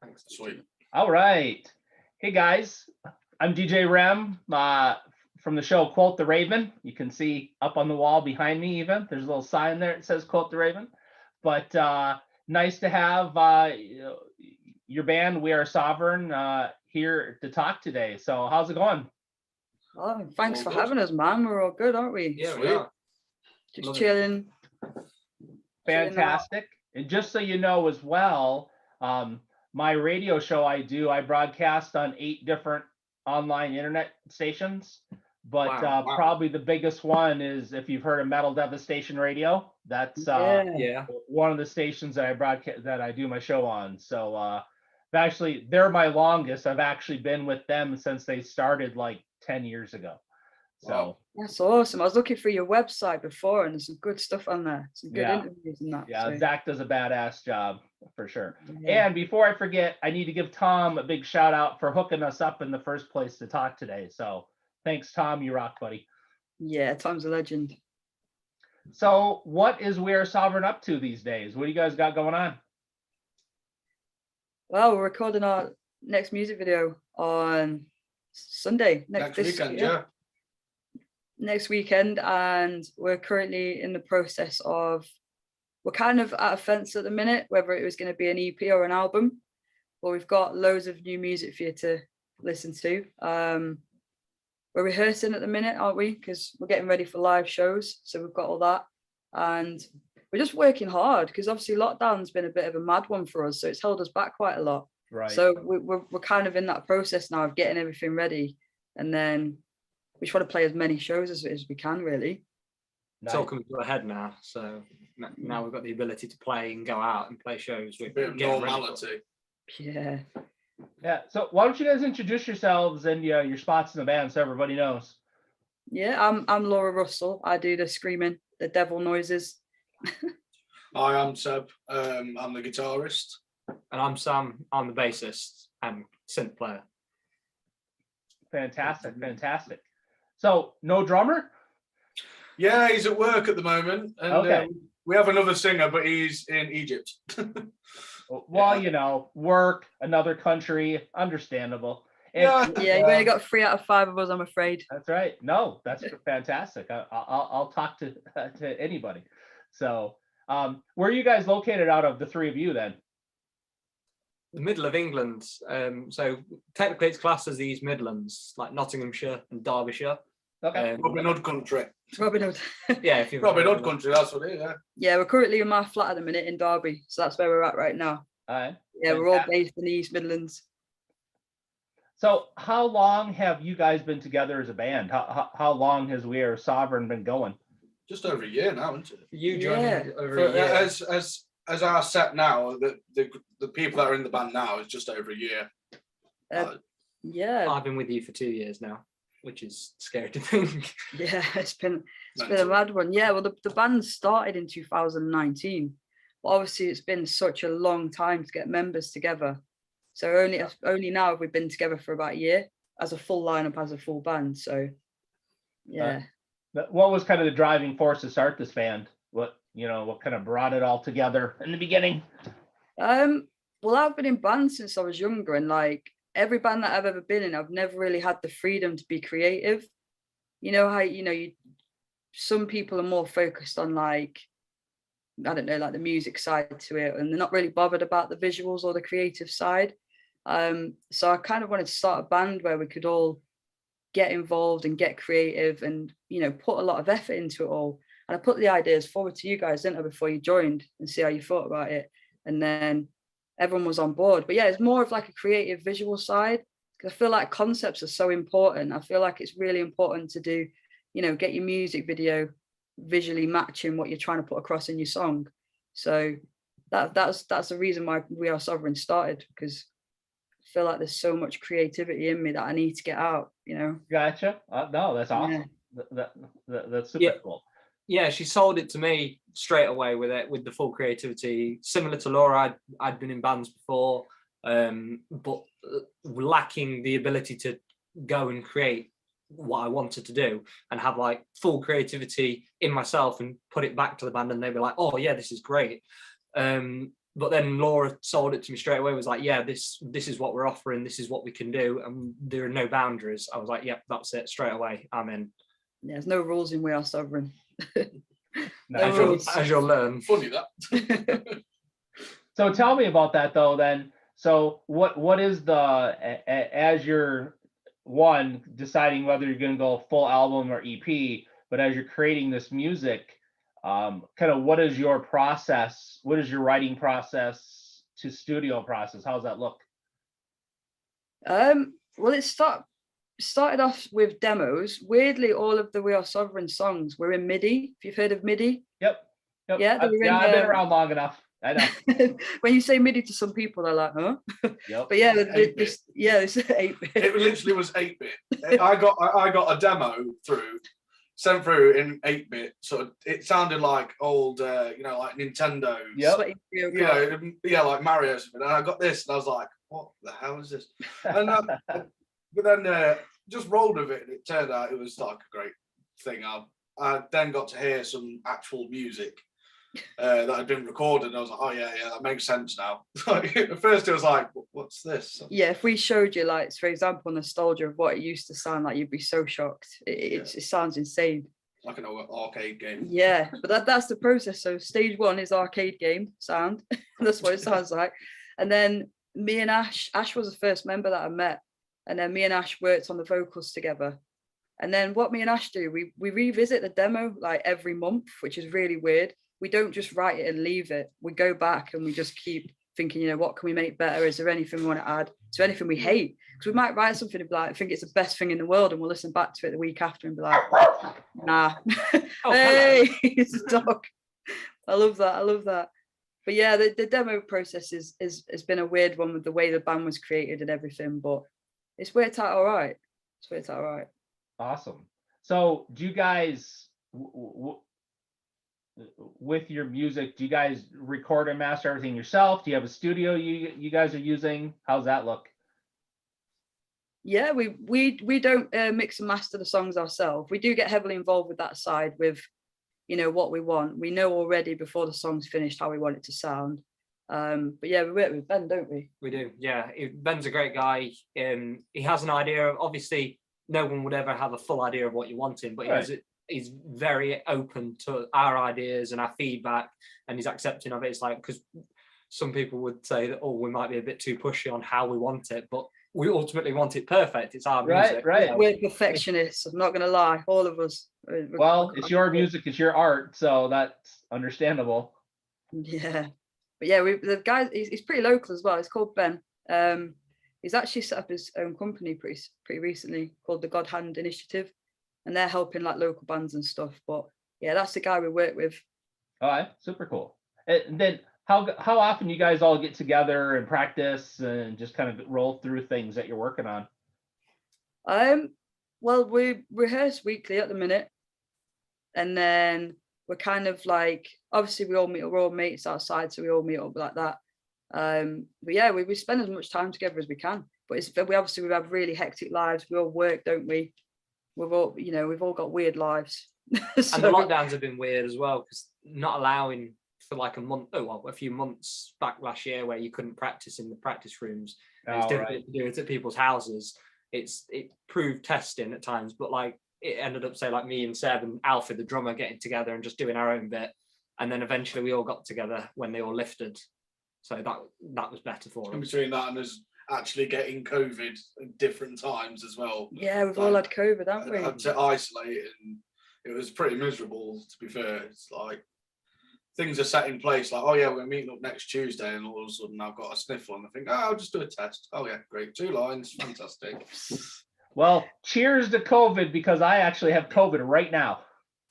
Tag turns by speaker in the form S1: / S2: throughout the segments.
S1: Thanks. Sweet.
S2: All right. Hey guys, I'm DJ REM from the show Quote the Raven. You can see up on the wall behind me even. There's a little sign there that says Quote the Raven. But nice to have your band, We Are Sovereign, here to talk today. So how's it going?
S3: Oh, thanks for having us, man. We're all good, aren't we?
S1: Yeah, we are.
S3: Just chilling.
S2: Fantastic. And just so you know as well, my radio show I broadcast on 8 different online internet stations. But
S1: Wow.
S2: probably the biggest one is, if you've heard of Metal Devastation Radio, that's one of the stations that I broadcast, that I do my show on. So actually, they're my longest. I've actually been with them since they started like 10 years ago. So
S3: that's awesome. I was looking through your website before, and there's some good stuff on there. Some good interviews and that.
S2: Yeah,
S3: so.
S2: Zach does a badass job for sure.
S3: Yeah.
S2: And before I forget, I need to give Tom a big shout out for hooking us up in the first place to talk today. So thanks, Tom. You rock, buddy.
S3: Yeah, Tom's a legend.
S2: So what is We Are Sovereign up to these days? What do you guys got going on?
S3: Well, we're recording our next music video on Sunday.
S1: Next weekend, yeah.
S3: Next weekend, and we're currently in the process of, we're kind of at a fence at the minute whether it was going to be an EP or an album, but we've got loads of new music for you to listen to. We're rehearsing at the minute, aren't we? Because we're getting ready for live shows, so we've got all that, and we're just working hard because obviously lockdown's been a bit of a mad one for us, so it's held us back quite a lot.
S2: Right.
S3: So we're kind of in that process now of getting everything ready, and then we just want to play as many shows as we can, really.
S4: It's all coming to a head now, so now we've got the ability to play and go out and play shows. We're
S1: A bit of normality.
S3: Yeah.
S2: Yeah. So why don't you guys introduce yourselves and your spots in the band so everybody knows?
S3: Yeah, I'm Laura Russell. I do the screaming, the devil noises.
S1: Hi, I'm Seb. I'm the guitarist.
S4: And I'm Sam. I'm the bassist and synth player.
S2: Fantastic, fantastic. So no drummer?
S1: Yeah, he's at work at the moment, and we have another singer, but he's in Egypt.
S2: Well, work, another country, understandable.
S3: And, you've only got 3 out of 5 of us, I'm afraid.
S2: That's right. No, that's fantastic. I'll talk to anybody. So, where are you guys located out of, the 3 of you then?
S4: The middle of England. So technically it's classed as the East Midlands, like Nottinghamshire and Derbyshire.
S2: Okay.
S1: Robin Hood country.
S3: Robin Hood.
S4: Yeah, if you
S1: Robin Hood country, that's what it is, yeah.
S3: Yeah, we're currently in my flat at the minute in Derby, so that's where we're at right now.
S2: All right.
S3: Yeah, we're all based in the East Midlands.
S2: So how long have you guys been together as a band? How long has We Are Sovereign been going?
S1: Just over a year now, isn't it?
S4: You joined over a year.
S1: As our set now, the people that are in the band now is just over a year.
S3: Yeah.
S4: I've been with you for 2 years now, which is scary to think.
S3: Yeah, it's been a mad one. Yeah, well, the band started in 2019, but obviously it's been such a long time to get members together. So only now have we been together for about a year as a full lineup, as a full band. So yeah.
S2: What was kind of the driving force to start this band? What kind of brought it all together in the beginning?
S3: Well, I've been in bands since I was younger, and like every band that I've ever been in, I've never really had the freedom to be creative. You know how some people are more focused on like, I don't know, like the music side to it, and they're not really bothered about the visuals or the creative side. So I kind of wanted to start a band where we could all get involved and get creative and put a lot of effort into it all. And I put the ideas forward to you guys, didn't I, before you joined, and see how you thought about it. And then everyone was on board. But yeah, it's more of like a creative visual side, because I feel like concepts are so important. I feel like it's really important to do, get your music video visually matching what you're trying to put across in your song. So that's the reason why We Are Sovereign started, because I feel like there's so much creativity in me that I need to get out,
S2: Gotcha. No, that's awesome. Yeah. That's super cool.
S4: Yeah, she sold it to me straight away with the full creativity. Similar to Laura, I'd been in bands before, but lacking the ability to go and create what I wanted to do and have like full creativity in myself and put it back to the band, and they were like, oh yeah, this is great. but then Laura sold it to me straight away. Was like, yeah, this is what we're offering. This is what we can do, and there are no boundaries. I was like, yep, that's it. Straight away, I'm in.
S3: Yeah, there's no rules in We Are Sovereign.
S4: As you'll learn.
S1: Funny that.
S2: So tell me about that though. Then, so what is as you're deciding whether you're going to go full album or EP, but as you're creating this music, kind of what is your process? What is your writing process to studio process? How does that look?
S3: Well, it started off with demos. Weirdly, all of the We Are Sovereign songs were in MIDI. If you've heard of MIDI.
S2: Yep.
S3: Yeah,
S2: I've been around long enough. I know.
S3: When you say MIDI to some people, they're like, huh?
S2: Yep.
S3: But yeah, it's 8-bit.
S1: It literally was 8-bit. I got a demo sent through in 8-bit. So it sounded like old, like Nintendo.
S2: Yep.
S1: Like Mario. And I got this, and I was like, what the hell is this? And but then just rolled with it, and it turned out it was like a great thing. I then got to hear some actual music that had been recorded, and I was like, oh yeah, that makes sense now. At first it was like, what's this?
S3: Yeah, if we showed you, like, for example, nostalgia of what it used to sound like, you'd be so shocked. It sounds insane.
S1: Like an arcade game.
S3: Yeah, but that's the process. So stage 1 is arcade game sound. That's what it sounds like. And then me and Ash was the first member that I met, and then me and Ash worked on the vocals together. And then what me and Ash do, we revisit the demo like every month, which is really weird. We don't just write it and leave it. We go back and we just keep thinking, what can we make better? Is there anything we want to add? Is there anything we hate? Because we might write something and be like, I think it's the best thing in the world, and we'll listen back to it the week after and be like, nah. Hey, it's a dog. I love that. But yeah, the demo process has been a weird one with the way the band was created and everything, but it's worked out all right.
S2: Awesome. So do you guys, with your music, do you guys record and master everything yourself? Do you have a studio you guys are using? How's that look?
S3: Yeah, we don't mix and master the songs ourselves. We do get heavily involved with that side with, what we want. We know already before the song's finished how we want it to sound. But yeah, we work with Ben, don't we?
S4: We do, yeah. Ben's a great guy. He has an idea of, obviously, no one would ever have a full idea of what you're wanting, but he's very open to our ideas and our feedback, and he's accepting of it. It's like, because some people would say that, we might be a bit too pushy on how we want it, but we ultimately want it perfect. It's our music.
S2: Right.
S3: We're perfectionists. I'm not going to lie, all of us.
S2: Well, it's your music, it's your art, so that's understandable.
S3: Yeah, but yeah, the guy, he's pretty local as well. He's called Ben. He's actually set up his own company pretty recently called the God Hand Initiative, and they're helping like local bands and stuff. But yeah, that's the guy we work with.
S2: All right, super cool. And then how often you guys all get together and practice and just kind of roll through things that you're working on?
S3: Well, we rehearse weekly at the minute, and then we're kind of like, obviously we're all mates outside, so we all meet up like that. But yeah, we spend as much time together as we can. But we have really hectic lives. We all work, don't we? We've all got weird lives.
S4: So, and the lockdowns have been weird as well, because not allowing for like a few months back last year where you couldn't practice in the practice rooms. It's difficult to do it at people's houses. It proved testing at times, but like it ended up, say, like me and Seb and Alfie, the drummer, getting together and just doing our own bit. And then eventually we all got together when they all lifted. So that was better for us.
S1: In between that and us actually getting COVID at different times as well.
S3: Yeah, we've all had COVID, haven't we?
S1: Had to isolate, and it was pretty miserable, to be fair. It's like things are set in place, like, oh yeah, we're meeting up next Tuesday, and all of a sudden I've got a sniffle, and I think, I'll just do a test. Oh yeah, great, 2 lines, fantastic.
S2: Well, cheers to COVID, because I actually have COVID right now.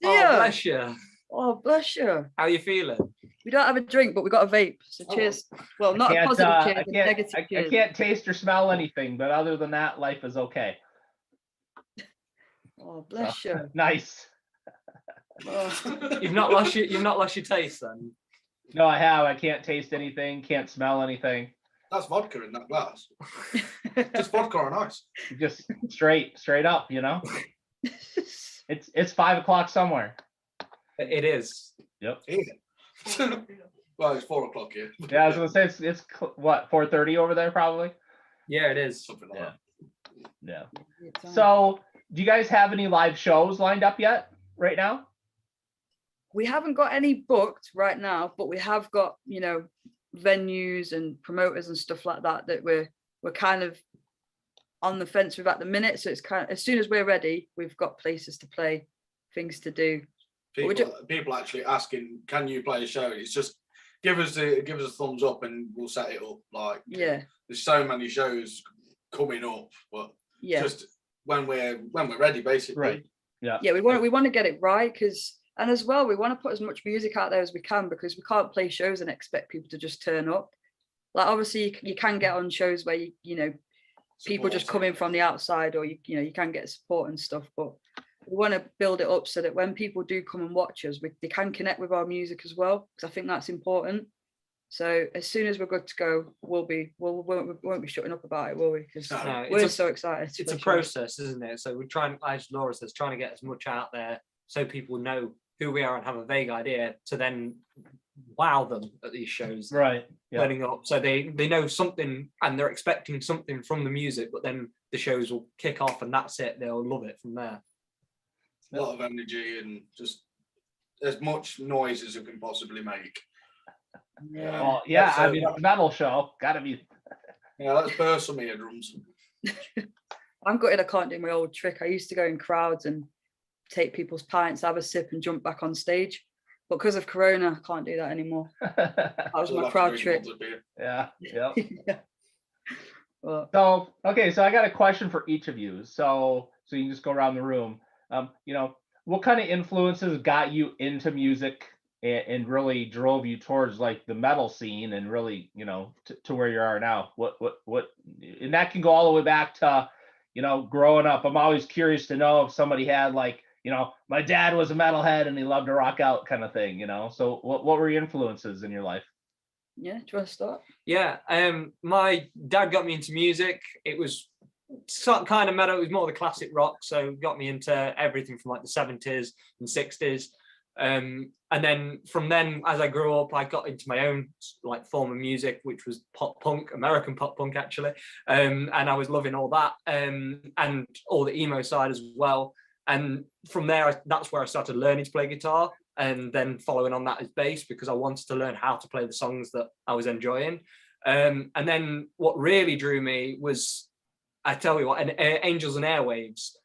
S3: Yeah.
S4: Oh, bless you.
S3: Oh, bless you.
S4: How are you feeling?
S3: We don't have a drink, but we got a vape. So cheers. Well, not a positive cheers, a negative cheers.
S2: I can't taste or smell anything, but other than that, life is okay.
S3: Oh, bless you.
S2: Nice.
S3: Oh.
S4: You've not lost your taste then?
S2: No, I have. I can't taste anything, can't smell anything.
S1: That's vodka in that glass. Just vodka on ice.
S2: Just straight up, It's 5 o'clock somewhere.
S4: It is.
S2: Yep.
S1: Yeah. Well, it's 4 o'clock here.
S2: Yeah, I was gonna say it's what 4:30 over there probably.
S4: Yeah, it is.
S1: Something like
S2: Yeah.
S1: that.
S2: Yeah.
S3: It's,
S2: So, do you guys have any live shows lined up yet right now?
S3: we haven't got any booked right now, but we have got, you know, venues and promoters and stuff like that that we're kind of on the fence with at the minute. So it's kind of, as soon as we're ready, we've got places to play, things to do.
S1: People actually asking, can you play a show? It's just give us a thumbs up and we'll set it up. Like,
S3: Yeah,
S1: there's so many shows coming up, but
S3: yeah,
S1: just when we're ready, basically.
S2: Right. Yeah.
S3: yeah. We want to get it right, because, and as well, we want to put as much music out there as we can, because we can't play shows and expect people to just turn up. Like, obviously you can get on shows where you know, people just come in from the outside, or you know, you can get support and stuff, but we want to build it up so that when people do come and watch us, they can connect with our music as well, because I think that's important. So as soon as we're good to go, we won't be shutting up about it, will we? Because
S1: No,
S3: we're so excited.
S4: It's a process, isn't it? So we're trying, as Laura says, trying to get as much out there so people know who we are and have a vague idea to then wow them at these shows.
S2: Right. Yeah.
S4: Turning up, so they know something and they're expecting something from the music, but then the shows will kick off and that's it. They'll love it from there.
S1: A lot of energy and just as much noise as we can possibly make.
S3: Yeah.
S2: Well, yeah.
S1: That's,
S2: I mean, a metal show gotta be.
S1: Yeah, let's burst some eardrums.
S3: I'm gutted I can't do my old trick. I used to go in crowds and take people's pints, have a sip, and jump back on stage. But because of Corona, I can't do that anymore. That was
S1: We'll
S3: my
S1: have to
S3: crowd
S1: drink
S3: trick.
S1: lots of beer.
S2: Yeah. Yeah.
S3: Yeah. Well,
S2: So, okay, so I got a question for each of you. So you can just go around the room. You know, what kind of influences got you into music and really drove you towards like the metal scene and really, you know, to where you are now? What, and that can go all the way back to, you know, growing up. I'm always curious to know if somebody had like, you know, my dad was a metalhead and he loved to rock out kind of thing, you know? So what were your influences in your life?
S3: yeah, do you want to start?
S4: Yeah, my dad got me into music. It was some kind of metal. It was more the classic rock, so got me into everything from like the 70s and 60s. And then from then, as I grew up, I got into my own like form of music, which was pop punk, American pop punk actually. And I was loving all that, and all the emo side as well. And from there, that's where I started learning to play guitar, and then following on that is bass, because I wanted to learn how to play the songs that I was enjoying. And then what really drew me was, I tell you what, Angels and Airwaves,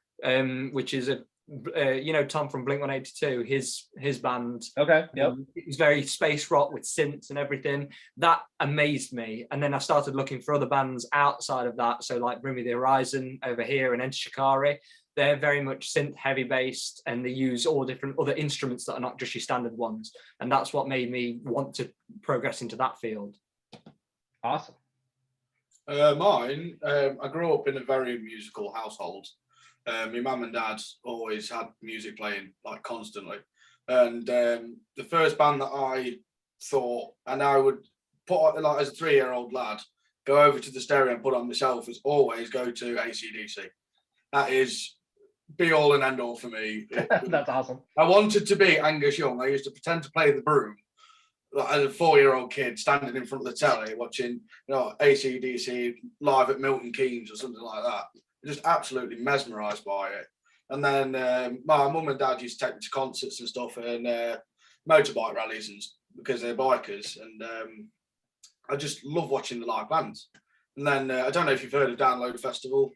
S4: which is you know, Tom from Blink-182, his band.
S2: Okay. Yep.
S4: It was very space rock with synths and everything. That amazed me. And then I started looking for other bands outside of that. So like Bring Me the Horizon over here and Enter Shikari. They're very much synth heavy based, and they use all different other instruments that are not just your standard ones. And that's what made me want to progress into that field.
S2: Awesome.
S1: Mine, I grew up in a very musical household. My mum and dad always had music playing like constantly. And the first band that I thought, and I would put on, like as a 3-year-old lad, go over to the stereo and put on myself, was always go to AC/DC. That is be all and end all for me.
S2: That's awesome.
S1: I wanted to be Angus Young. I used to pretend to play the broom like, as a 4-year-old kid, standing in front of the telly watching, you know, AC/DC live at Milton Keynes or something like that. Just absolutely mesmerised by it. And then my mum and dad used to take me to concerts and stuff and motorbike rallies, and because they're bikers, and I just love watching the live bands. And then I don't know if you've heard of Download Festival.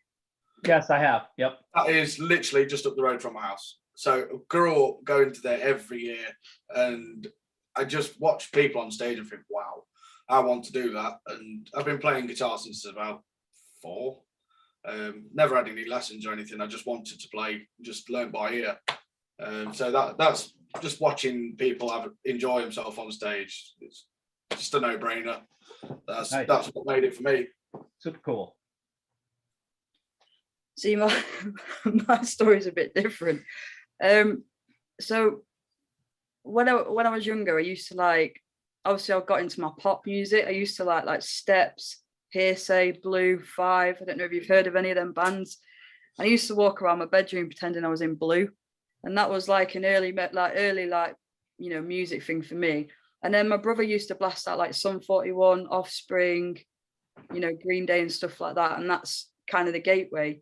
S2: Yes, I have. Yep.
S1: That is literally just up the road from my house. So I grew up going to there every year, and I just watch people on stage and think, wow, I want to do that. And I've been playing guitar since about 4. Never had any lessons or anything. I just wanted to play, just learn by ear. So that's just watching people enjoy themselves on stage. It's just a no-brainer. That's
S2: Nice.
S1: That's what made it for me.
S2: Super cool.
S3: See, my story's a bit different. So when I was younger, I used to like, obviously I got into my pop music. I used to like Steps, Hearsay, Blue, 5. I don't know if you've heard of any of them bands. I used to walk around my bedroom pretending I was in Blue, and that was like an early you know, music thing for me. And then my brother used to blast out like Sum 41, Offspring, you know, Green Day and stuff like that. And that's kind of the gateway.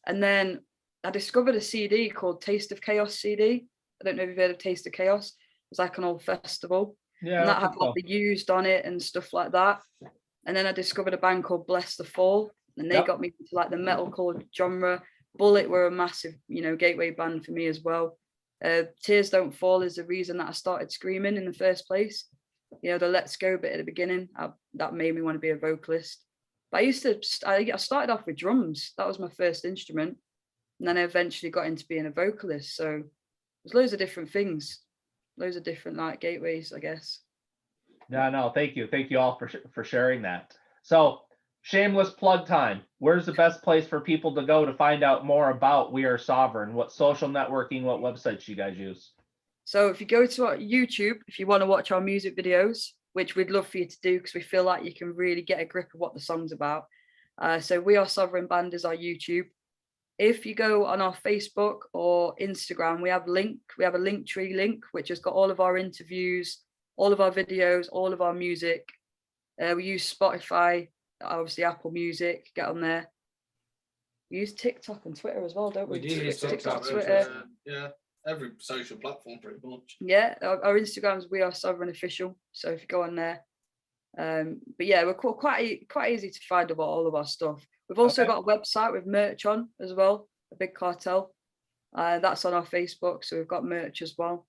S3: And then I discovered a CD called Taste of Chaos CD. I don't know if you've heard of Taste of Chaos. It's like an old festival.
S2: Yeah.
S3: And
S2: I
S3: that had
S2: think so.
S3: like the Used on it and stuff like that. And then I discovered a band called Bless the Fall. And they
S2: Yep.
S3: got me into like the metalcore genre. Bullet were a massive, you know, gateway band for me as well. Tears Don't Fall is the reason that I started screaming in the first place. You know, the Let's Go bit at the beginning, that made me want to be a vocalist. But I started off with drums. That was my first instrument. And then I eventually got into being a vocalist. So there's loads of different things, loads of different like gateways, I guess.
S2: No, thank you. Thank you all for sharing that. So shameless plug time. Where's the best place for people to go to find out more about We Are Sovereign? What social networking, what websites you guys use? So
S3: if you go to our YouTube, if you want to watch our music videos, which we'd love for you to do because we feel like you can really get a grip of what the song's about. So We Are Sovereign Band is our YouTube. If you go on our Facebook or Instagram, we have a Linktree link, which has got all of our interviews, all of our videos, all of our music. We use Spotify, obviously Apple Music, get on there. We use TikTok and Twitter as well, don't we?
S4: We do use
S3: TikTok,
S1: Twitter. Yeah, every social platform pretty much.
S3: Yeah, our Instagrams, We Are Sovereign Official. So if you go on there. But yeah, we're quite easy to find about all of our stuff. We've also got a website with merch on as well, a Big Cartel. That's on our Facebook, so we've got merch as well.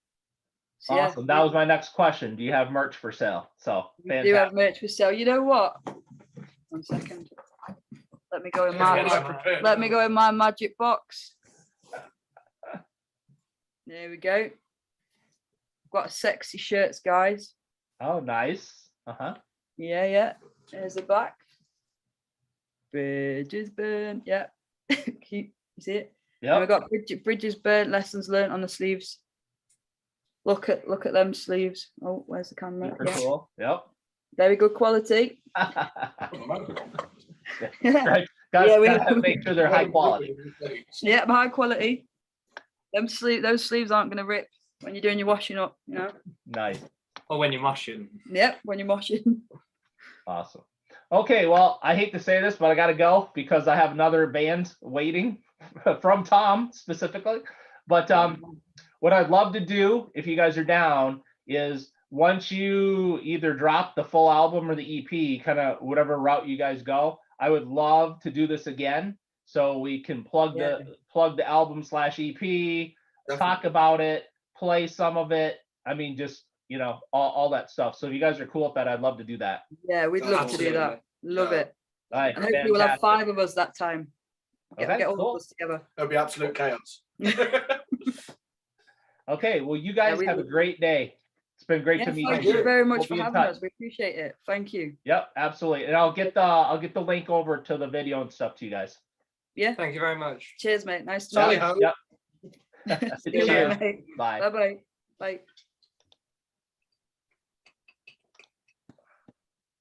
S3: So,
S2: awesome.
S3: Yeah,
S2: that was my next question. Do you have merch for sale? So
S3: we do have merch for sale. You know what? 1 second. Let me go in my magic box. There we go. Got sexy shirts, guys.
S2: Oh, nice.
S3: Yeah. There's the back. Bridges burnt. Yeah. Cute. You see it?
S2: Yeah.
S3: We've got bridges burnt, lessons learned on the sleeves. Look at them sleeves. Oh, where's the camera?
S2: Super cool. Yep.
S3: Very good quality.
S2: Right. Gotta make sure they're high quality.
S3: Yeah, high quality. Those sleeves aren't going to rip when you're doing your washing up, you know.
S2: Nice.
S4: Or when you're moshing.
S3: Yep, when you're moshing.
S2: Awesome. Okay, well, I hate to say this, but I got to go because I have another band waiting from Tom specifically. But what I'd love to do, if you guys are down, is once you either drop the full album or the EP, kind of whatever route you guys go, I would love to do this again so we can plug the album / EP, talk about it, play some of it. I mean, just, you know, all that stuff. So if you guys are cool with that, I'd love to do that.
S3: Yeah, we'd love to do that. Love it.
S2: All right,
S3: and hopefully we'll have 5 of us that time. Get all of us together.
S1: It'll be absolute chaos.
S2: Okay, well, you guys have a great day. It's been great to meet you.
S3: Thank you very much for having us. We appreciate it. Thank you.
S2: Yep, absolutely. And I'll get the link over to the video and stuff to you guys.
S3: Yeah.
S4: Thank you very much.
S3: Cheers, mate. Nice to meet you.
S2: Yep.
S3: See you later, mate.
S2: Bye.
S3: Bye-bye. Bye.